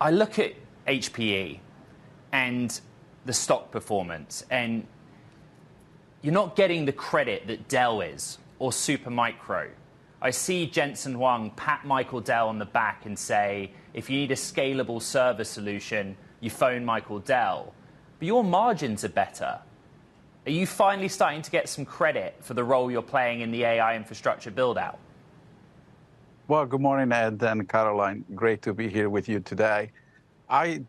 I look at HPE and the stock performance, and you're not getting the credit that Dell is or Supermicro. I see Jensen Huang pat Michael Dell on the back and say, if you need a scalable server solution, you phone Michael Dell. But your margins are better. Are you finally starting to get some credit for the role you're playing in the AI infrastructure build-out? Well, good morning, Ed and Caroline. Great to be here with you today. I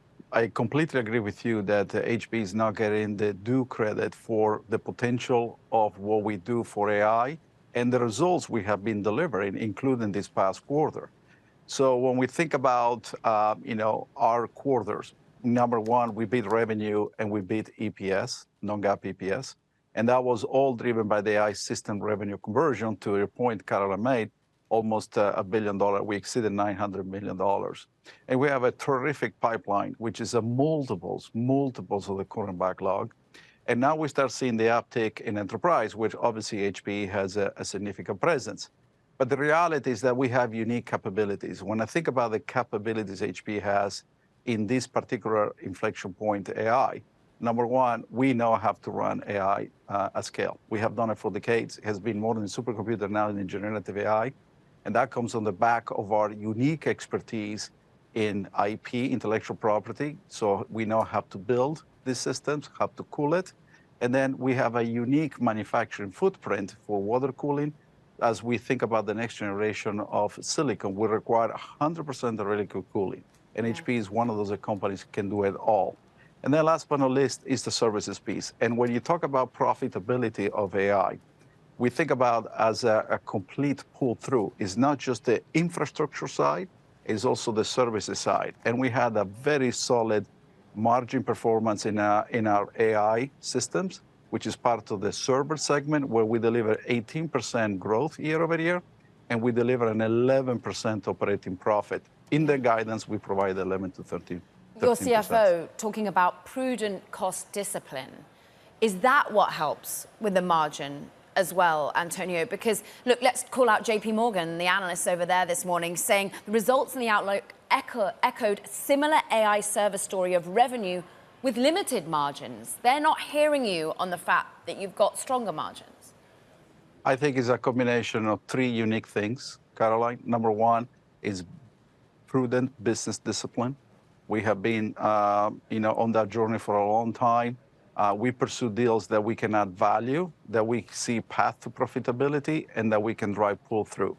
completely agree with you that HPE is not getting the due credit for the potential of what we do for AI and the results we have been delivering, including this past quarter. So when we think about our quarters, number one, we beat revenue and we beat EPS, non-GAAP EPS, and that was all driven by the AI system revenue conversion. To your point, Caroline made, almost $1 billion. We exceeded $900 million. And we have a terrific pipeline, which is multiples of the current backlog. And now we start seeing the uptick in enterprise, which obviously HPE has a significant presence. But the reality is that we have unique capabilities. When I think about the capabilities HPE has in this particular inflection point, AI, number one, we know how to run AI at scale. We have done it for decades. It has been more than a supercomputer now in generative AI. And that comes on the back of our unique expertise in IP, intellectual property. So we know how to build these systems, how to cool it. And then we have a unique manufacturing footprint for water cooling. As we think about the next generation of silicon, we require 100% of liquid cooling. And HPE is one of those companies that can do it all. And then last but not least is the services piece. And when you talk about profitability of AI, we think about as a complete pull-through. It's not just the infrastructure side, it's also the services side. And we had a very solid margin performance in our AI systems, which is part of the server segment, where we deliver 18% growth year over year, and we deliver an 11% operating profit. In the guidance, we provide 11 to 13%. Your CFO talking about prudent cost discipline. Is that what helps with the margin as well, Antonio? Because, look, let's call out JP Morgan, the analysts over there this morning, saying the results in the outlook echoed similar AI server story of revenue with limited margins. They're not hearing you on the fact that you've got stronger margins. I think it's a combination of three unique things, Caroline. Number one is prudent business discipline. We have been on that journey for a long time. We pursue deals that we can add value, that we see path to profitability, and that we can drive pull-through.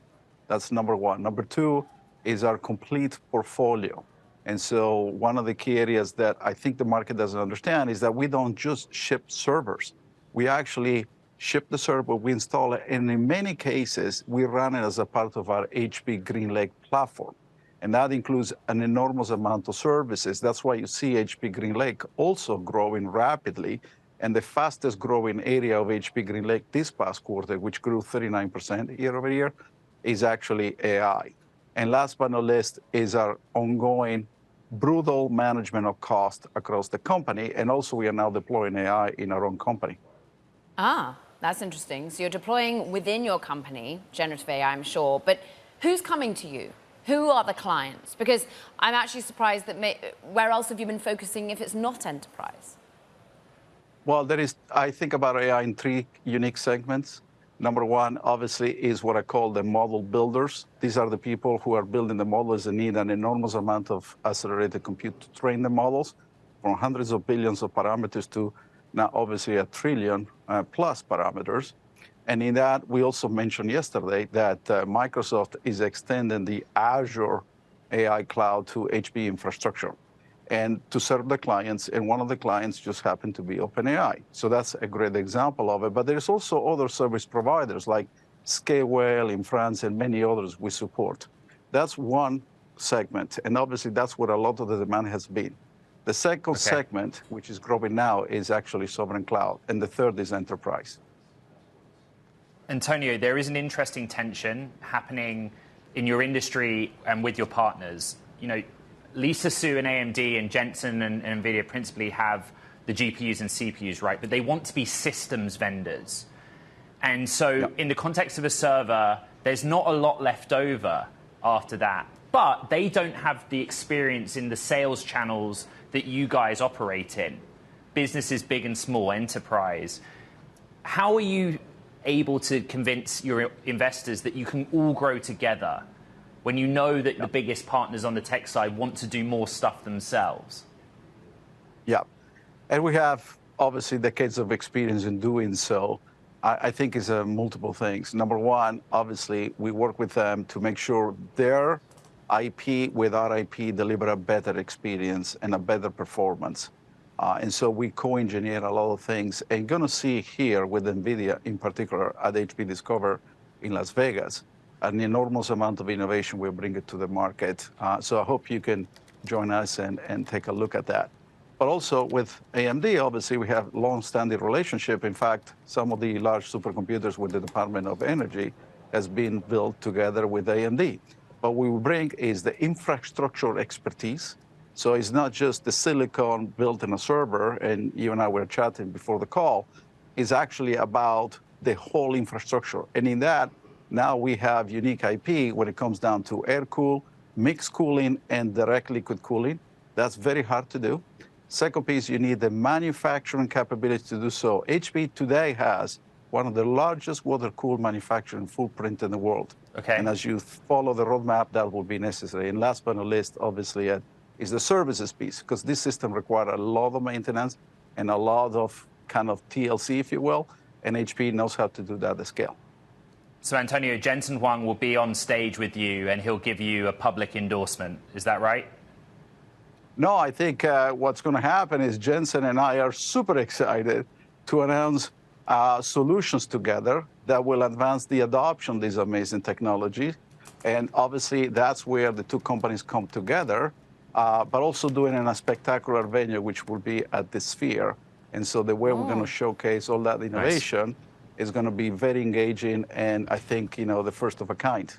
That's number one. Number two is our complete portfolio. And so one of the key areas that I think the market doesn't understand is that we don't just ship servers. We actually ship the server, we install it, and in many cases, we run it as a part of our HPE GreenLake platform. And that includes an enormous amount of services. That's why you see HPE GreenLake also growing rapidly. And the fastest growing area of HPE GreenLake this past quarter, which grew 39% year over year, is actually AI. And last but not least is our ongoing brutal management of cost across the company. And also we are now deploying AI in our own company. Ah, that's interesting. So you're deploying within your company, generative AI, I'm sure. But who's coming to you? Who are the clients? Because I'm actually surprised that where else have you been focusing if it's not enterprise? Well, I think about AI in three unique segments. Number one, obviously, is what I call the model builders. These are the people who are building the models and need an enormous amount of accelerated compute to train the models, from hundreds of billions of parameters to now obviously a trillion plus parameters. And in that, we also mentioned yesterday that Microsoft is extending the Azure AI cloud to HPE infrastructure and to serve the clients. And one of the clients just happened to be OpenAI. So that's a great example of it. But there's also other service providers like Scalewell in France and many others we support. That's one segment. And obviously, that's where a lot of the demand has been. The second segment, which is growing now, is actually sovereign cloud. And the third is enterprise. Antonio, there is an interesting tension happening in your industry and with your partners. Lisa Su and AMD and Jensen and NVIDIA principally have the GPUs and CPUs, right? But they want to be systems vendors. And so in the context of a server, there's not a lot left over after that but they don't have the experience in the sales channels that you guys operate in. Businesses big and small, enterprise. How are you able to convince your investors that you can all grow together when you know that the biggest partners on the tech side want to do more stuff themselves? Yeah, and we have obviously decades of experience in doing so. I think it's multiple things. Number one, obviously, we work with them to make sure their IP with our IP deliver a better experience and a better performance. And so we co-engineer a lot of things. And going to see here with NVIDIA, in particular at HPE Discover in Las Vegas, an enormous amount of innovation we're bringing to the market. So I hope you can join us and take a look at that. But also with AMD, obviously, we have long-standing relationship. In fact, some of the large supercomputers with the Department of Energy has been built together with AMD. What we will bring is the infrastructure expertise. So it's not just the silicon built in a server, and you and I were chatting before the call. It's actually about the whole infrastructure. And in that, now we have unique IP when it comes down to air-cooled, mixed cooling, and direct liquid cooling. That's very hard to do. Second piece, you need the manufacturing capability to do so. HPE today has one of the largest water-cooled manufacturing footprint in the world. Okay. And as you follow the roadmap, that will be necessary. And last but not least, obviously, is the services piece, because this system requires a lot of maintenance and a lot of kind of TLC, if you will, and HPE knows how to do that at scale. So, Antonio, Jensen Huang will be on stage with you, and he'll give you a public endorsement. Is that right? No, I think what's going to happen is Jensen and I are super excited to announce solutions together that will advance the adoption of these amazing technologies. And obviously, that's where the two companies come together, but also doing it in a spectacular venue, which will be at the Sphere. And so the way we're going to showcase all that innovation is going to be very engaging and I think, the first of a kind.